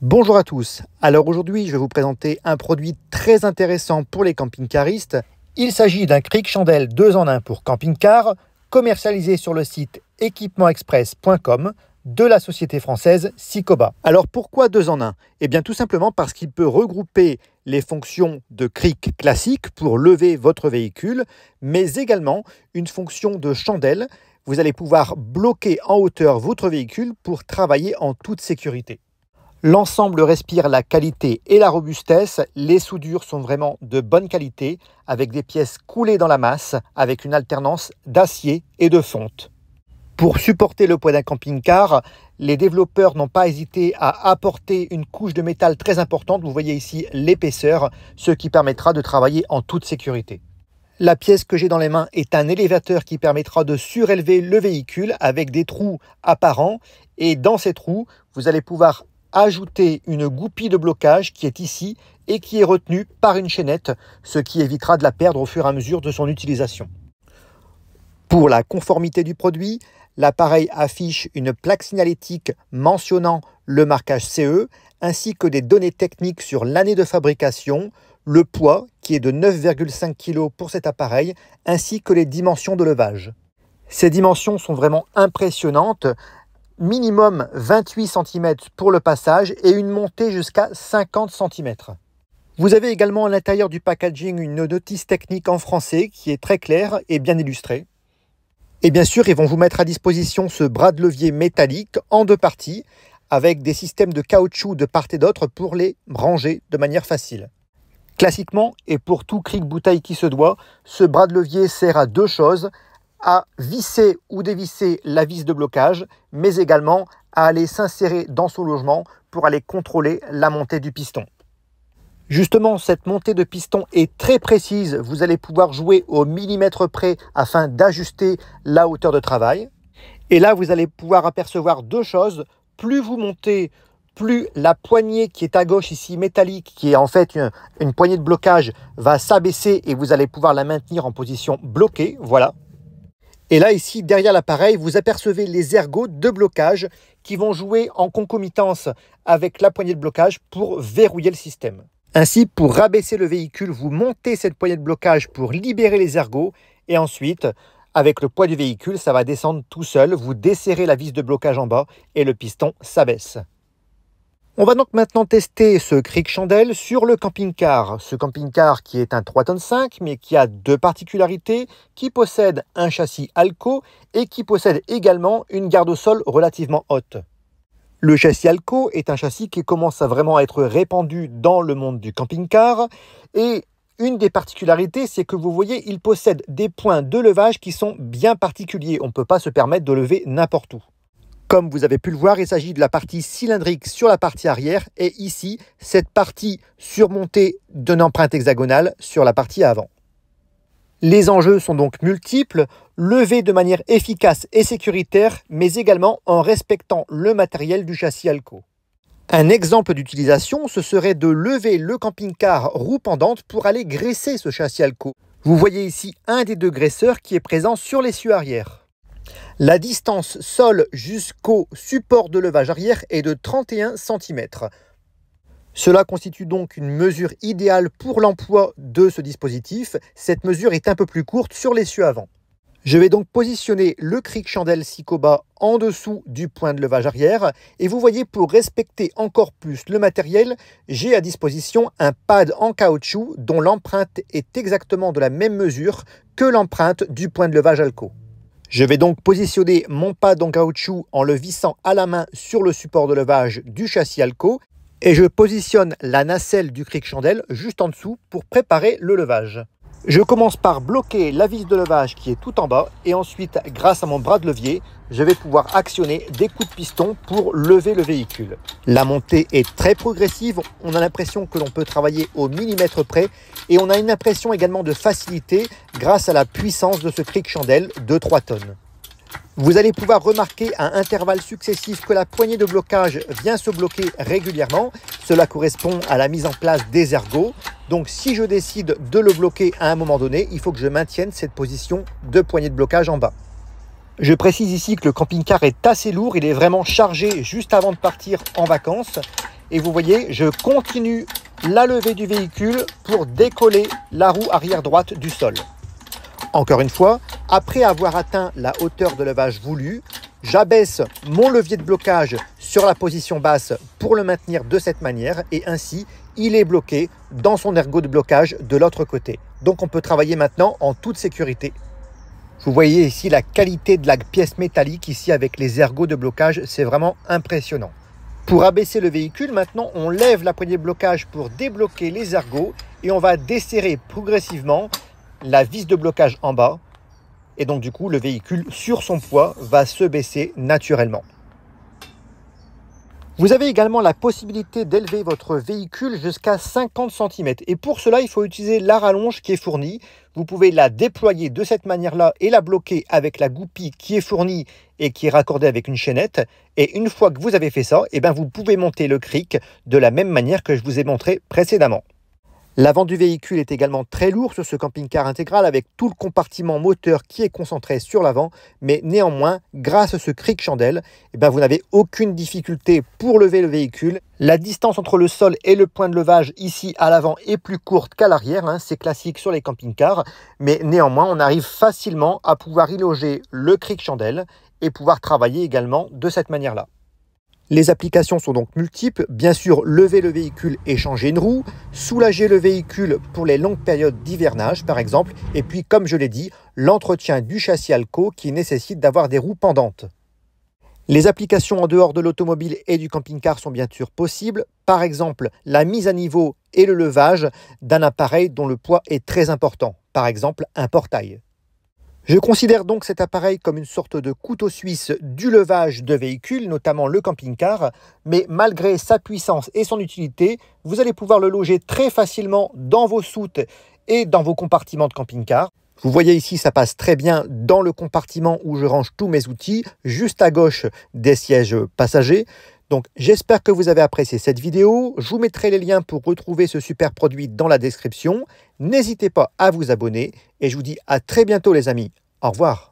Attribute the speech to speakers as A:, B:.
A: Bonjour à tous, alors aujourd'hui je vais vous présenter un produit très intéressant pour les camping-caristes. Il s'agit d'un cric chandelle 2 en 1 pour camping-car, commercialisé sur le site équipementexpress.com de la société française Sycoba. Alors pourquoi 2 en 1? Eh bien tout simplement parce qu'il peut regrouper les fonctions de cric classique pour lever votre véhicule, mais également une fonction de chandelle. Vous allez pouvoir bloquer en hauteur votre véhicule pour travailler en toute sécurité. L'ensemble respire la qualité et la robustesse. Les soudures sont vraiment de bonne qualité, avec des pièces coulées dans la masse, avec une alternance d'acier et de fonte. Pour supporter le poids d'un camping-car, les développeurs n'ont pas hésité à apporter une couche de métal très importante. Vous voyez ici l'épaisseur, ce qui permettra de travailler en toute sécurité. La pièce que j'ai dans les mains est un élévateur qui permettra de surélever le véhicule avec des trous apparents. Et dans ces trous, vous allez pouvoir ajouter une goupille de blocage qui est ici et qui est retenue par une chaînette, ce qui évitera de la perdre au fur et à mesure de son utilisation. Pour la conformité du produit, l'appareil affiche une plaque signalétique mentionnant le marquage CE ainsi que des données techniques sur l'année de fabrication, le poids qui est de 9,5 kg pour cet appareil ainsi que les dimensions de levage. Ces dimensions sont vraiment impressionnantes. Minimum 28 cm pour le passage et une montée jusqu'à 50 cm. Vous avez également à l'intérieur du packaging une notice technique en français qui est très claire et bien illustrée. Et bien sûr, ils vont vous mettre à disposition ce bras de levier métallique en 2 parties avec des systèmes de caoutchouc de part et d'autre pour les ranger de manière facile. Classiquement, et pour tout cric bouteille qui se doit, ce bras de levier sert à 2 choses. À visser ou dévisser la vis de blocage, mais également à aller s'insérer dans son logement pour aller contrôler la montée du piston. Justement, cette montée de piston est très précise. Vous allez pouvoir jouer au millimètre près afin d'ajuster la hauteur de travail. Et là, vous allez pouvoir apercevoir 2 choses. Plus vous montez, plus la poignée qui est à gauche ici métallique, qui est en fait une poignée de blocage, va s'abaisser et vous allez pouvoir la maintenir en position bloquée. Voilà. Et là, ici, derrière l'appareil, vous apercevez les ergots de blocage qui vont jouer en concomitance avec la poignée de blocage pour verrouiller le système. Ainsi, pour rabaisser le véhicule, vous montez cette poignée de blocage pour libérer les ergots. Et ensuite, avec le poids du véhicule, ça va descendre tout seul. Vous desserrez la vis de blocage en bas et le piston s'abaisse. On va donc maintenant tester ce cric chandelle sur le camping-car. Ce camping-car qui est un 3,5 tonnes mais qui a 2 particularités, qui possède un châssis Alco et qui possède également une garde au sol relativement haute. Le châssis Alco est un châssis qui commence à vraiment être répandu dans le monde du camping-car et une des particularités, c'est que vous voyez, il possède des points de levage qui sont bien particuliers. On ne peut pas se permettre de lever n'importe où. Comme vous avez pu le voir, il s'agit de la partie cylindrique sur la partie arrière et ici, cette partie surmontée d'une empreinte hexagonale sur la partie avant. Les enjeux sont donc multiples, lever de manière efficace et sécuritaire, mais également en respectant le matériel du châssis Alco. Un exemple d'utilisation, ce serait de lever le camping-car roue pendante pour aller graisser ce châssis Alco. Vous voyez ici un des 2 graisseurs qui est présent sur l'essieu arrière. La distance sol jusqu'au support de levage arrière est de 31 cm. Cela constitue donc une mesure idéale pour l'emploi de ce dispositif. Cette mesure est un peu plus courte sur l'essieu avant. Je vais donc positionner le cric chandelle Sycoba en dessous du point de levage arrière. Et vous voyez, pour respecter encore plus le matériel, j'ai à disposition un pad en caoutchouc dont l'empreinte est exactement de la même mesure que l'empreinte du point de levage Alco. Je vais donc positionner mon pad en caoutchouc en le vissant à la main sur le support de levage du châssis Alco et je positionne la nacelle du cric chandelle juste en dessous pour préparer le levage. Je commence par bloquer la vis de levage qui est tout en bas et ensuite, grâce à mon bras de levier, je vais pouvoir actionner des coups de piston pour lever le véhicule. La montée est très progressive, on a l'impression que l'on peut travailler au millimètre près et on a une impression également de facilité grâce à la puissance de ce cric chandelle de 3 tonnes. Vous allez pouvoir remarquer à intervalles successifs que la poignée de blocage vient se bloquer régulièrement. Cela correspond à la mise en place des ergots. Donc si je décide de le bloquer à un moment donné, il faut que je maintienne cette position de poignée de blocage en bas. Je précise ici que le camping-car est assez lourd, il est vraiment chargé juste avant de partir en vacances. Et vous voyez, je continue la levée du véhicule pour décoller la roue arrière droite du sol. Encore une fois, après avoir atteint la hauteur de levage voulue, j'abaisse mon levier de blocage sur la position basse pour le maintenir de cette manière et ainsi il est bloqué dans son ergot de blocage de l'autre côté. Donc on peut travailler maintenant en toute sécurité. Vous voyez ici la qualité de la pièce métallique ici avec les ergots de blocage, c'est vraiment impressionnant. Pour abaisser le véhicule, maintenant on lève la poignée de blocage pour débloquer les ergots et on va desserrer progressivement la vis de blocage en bas. Et donc du coup, le véhicule sur son poids va se baisser naturellement. Vous avez également la possibilité d'élever votre véhicule jusqu'à 50 cm. Et pour cela, il faut utiliser la rallonge qui est fournie. Vous pouvez la déployer de cette manière-là et la bloquer avec la goupille qui est fournie et qui est raccordée avec une chaînette. Et une fois que vous avez fait ça, vous pouvez monter le cric de la même manière que je vous ai montré précédemment. L'avant du véhicule est également très lourd sur ce camping-car intégral avec tout le compartiment moteur qui est concentré sur l'avant. Mais néanmoins, grâce à ce cric chandelle, vous n'avez aucune difficulté pour lever le véhicule. La distance entre le sol et le point de levage ici à l'avant est plus courte qu'à l'arrière. C'est classique sur les camping-cars. Mais néanmoins, on arrive facilement à pouvoir y loger le cric chandelle et pouvoir travailler également de cette manière-là. Les applications sont donc multiples. Bien sûr, lever le véhicule et changer une roue, soulager le véhicule pour les longues périodes d'hivernage par exemple, et puis comme je l'ai dit, l'entretien du châssis Alco qui nécessite d'avoir des roues pendantes. Les applications en dehors de l'automobile et du camping-car sont bien sûr possibles, par exemple la mise à niveau et le levage d'un appareil dont le poids est très important, par exemple un portail. Je considère donc cet appareil comme une sorte de couteau suisse du levage de véhicules, notamment le camping-car, mais malgré sa puissance et son utilité, vous allez pouvoir le loger très facilement dans vos soutes et dans vos compartiments de camping-car. Vous voyez ici, ça passe très bien dans le compartiment où je range tous mes outils, juste à gauche des sièges passagers. Donc j'espère que vous avez apprécié cette vidéo. Je vous mettrai les liens pour retrouver ce super produit dans la description. N'hésitez pas à vous abonner et je vous dis à très bientôt les amis. Au revoir.